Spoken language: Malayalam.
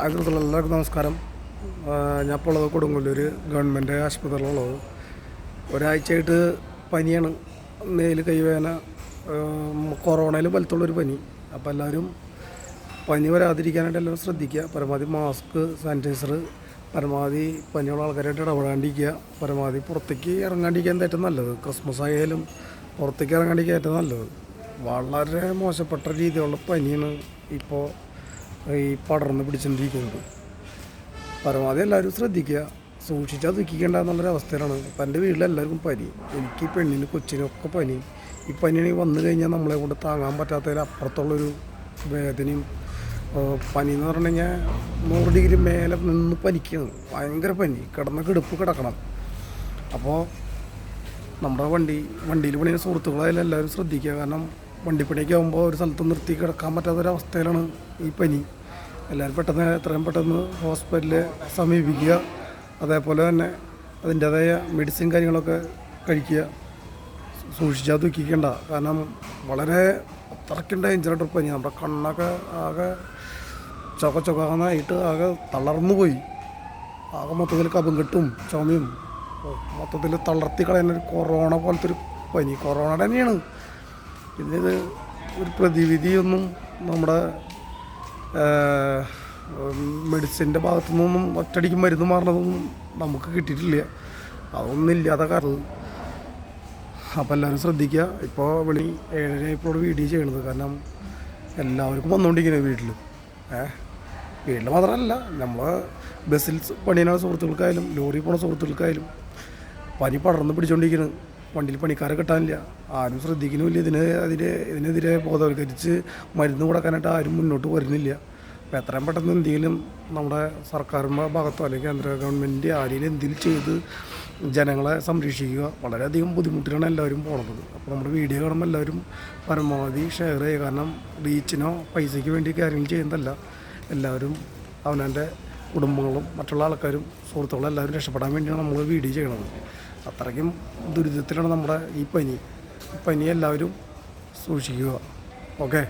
എല്ലാവർക്കും നമസ്കാരം. ഞാൻ ഇപ്പോൾ ഉള്ളത് കൊടുങ്ങല്ലൂർ ഗവൺമെൻറ് ആശുപത്രിയിലുള്ളത്. ഒരാഴ്ചയായിട്ട് പനിയാണ്, മേല് കൈവേദന, കൊറോണയിൽ പോലത്തുള്ളൊരു പനി. അപ്പോൾ എല്ലാവരും പനി വരാതിരിക്കാനായിട്ട് എല്ലാവരും ശ്രദ്ധിക്കുക. പരമാവധി മാസ്ക്, സാനിറ്റൈസർ, പരമാവധി പനിയുള്ള ആൾക്കാരായിട്ട് ഇടപെടാണ്ടിരിക്കുക. പരമാവധി പുറത്തേക്ക് ഇറങ്ങാണ്ടിരിക്കാൻ ഏറ്റവും നല്ലത്. ക്രിസ്മസ് ആയാലും പുറത്തേക്ക് ഇറങ്ങാണ്ടിരിക്കാൻ ഏറ്റവും നല്ലത്. വളരെ മോശപ്പെട്ട രീതിയിലുള്ള പനിയാണ് ഇപ്പോൾ ഈ പടർന്ന് പിടിച്ചുകൊണ്ടിരിക്കുന്നത്. പരമാവധി എല്ലാവരും ശ്രദ്ധിക്കുക, സൂക്ഷിച്ചാൽ ദുഃഖിക്കേണ്ട എന്നുള്ളൊരു അവസ്ഥയിലാണ്. ഇപ്പം എൻ്റെ വീട്ടിലെല്ലാവർക്കും പനി, എനിക്ക് പെണ്ണിന് കൊച്ചിനൊക്കെ പനി. ഈ പനിയാണെങ്കിൽ വന്നു കഴിഞ്ഞാൽ നമ്മളെ കൊണ്ട് താങ്ങാൻ പറ്റാത്തതിൽ അപ്പുറത്തുള്ളൊരു വേദനയും. പനി എന്ന് പറഞ്ഞു കഴിഞ്ഞാൽ 100 ഡിഗ്രി മേലെ നിന്ന് പനിക്കുകയാണ്, ഭയങ്കര പനി, കിടപ്പ് കിടക്കണം. അപ്പോൾ നമ്മുടെ വണ്ടിയിൽ പണിയുന്ന സുഹൃത്തുക്കളായാലും എല്ലാവരും ശ്രദ്ധിക്കുക. കാരണം വണ്ടിപ്പണിയൊക്കെ ആകുമ്പോൾ ഒരു സ്ഥലത്ത് നിർത്തി കിടക്കാൻ പറ്റാത്തൊരവസ്ഥയിലാണ് ഈ പനി. എല്ലാവരും എത്രയും പെട്ടെന്ന് ഹോസ്പിറ്റലിൽ സമീപിക്കുക. അതേപോലെ തന്നെ അതിൻ്റേതായ മെഡിസിൻ കാര്യങ്ങളൊക്കെ കഴിക്കുക. സൂക്ഷിച്ചാൽ ദുഃഖിക്കേണ്ട. കാരണം വളരെ അത്രയ്ക്കും ഡേഞ്ചറായിട്ടൊരു പനി. നമ്മുടെ കണ്ണൊക്കെ ആകെ ചൊക്കാന്നായിട്ട് ആകെ തളർന്നു പോയി. ആകെ മൊത്തത്തിൽ കഫം കെട്ടും ചുമയും മൊത്തത്തിൽ തളർത്തി കളയുന്നൊരു കൊറോണ പോലത്തെ ഒരു പനി. കൊറോണ തന്നെയാണ്. ഇതിന് ഒരു പ്രതിവിധിയൊന്നും നമ്മുടെ മെഡിസിൻ്റെ ഭാഗത്തു നിന്നൊന്നും ഒറ്റയടിക്ക് മരുന്ന് മാറണതൊന്നും നമുക്ക് കിട്ടിയിട്ടില്ല. അതൊന്നും ഇല്ലാത്ത കാരണം. അപ്പോൾ എല്ലാവരും ശ്രദ്ധിക്കുക. ഇപ്പോൾ 7:30 ഇപ്പോൾ വീഡിയോ ചെയ്യണത്. കാരണം എല്ലാവർക്കും വന്നുകൊണ്ടിരിക്കുന്നത് വീട്ടിൽ മാത്രമല്ല, നമ്മൾ ബസ്സിൽ പണിയുന്ന സുഹൃത്തുക്കൾക്കായാലും ലോറി പോണ സുഹൃത്തുക്കൾക്കായാലും പനി പടർന്ന് പിടിച്ചുകൊണ്ടിരിക്കുന്നത്. വണ്ടിയിൽ പണിക്കാരെ കിട്ടാനില്ല, ആരും ശ്രദ്ധിക്കുന്നുമില്ല. ഇതിനെതിരെ ബോധവൽക്കരിച്ച് മരുന്ന് കൊടുക്കാനായിട്ട് ആരും മുന്നോട്ട് വരുന്നില്ല. അപ്പോൾ എത്രയും പെട്ടെന്ന് എന്തെങ്കിലും നമ്മുടെ സർക്കാരിൻ്റെ ഭാഗത്തോ അല്ലെങ്കിൽ കേന്ദ്ര ഗവൺമെൻറ് ആരെങ്കിലും എന്തെങ്കിലും ചെയ്ത് ജനങ്ങളെ സംരക്ഷിക്കുക. വളരെയധികം ബുദ്ധിമുട്ടിലാണ് എല്ലാവരും പോണത്. അപ്പോൾ നമ്മുടെ വീഡിയോ കാണുമ്പോൾ എല്ലാവരും പരമാവധി ഷെയർ ചെയ്യുക. കാരണം റീച്ചിനോ പൈസയ്ക്ക് വേണ്ടി കാര്യങ്ങൾ ചെയ്യുന്നതല്ല. എല്ലാവരും അവനവൻ്റെ കുടുംബങ്ങളും മറ്റുള്ള ആൾക്കാരും സുഹൃത്തുക്കളും എല്ലാവരും രക്ഷപ്പെടാൻ വേണ്ടിയാണ് നമ്മൾ വീഡിയോ ചെയ്യണത്. അത്രയ്ക്കും ദുരിതത്തിലാണ് നമ്മുടെ ഈ പനി എല്ലാവരും സൂക്ഷിക്കുക. ഓക്കെ.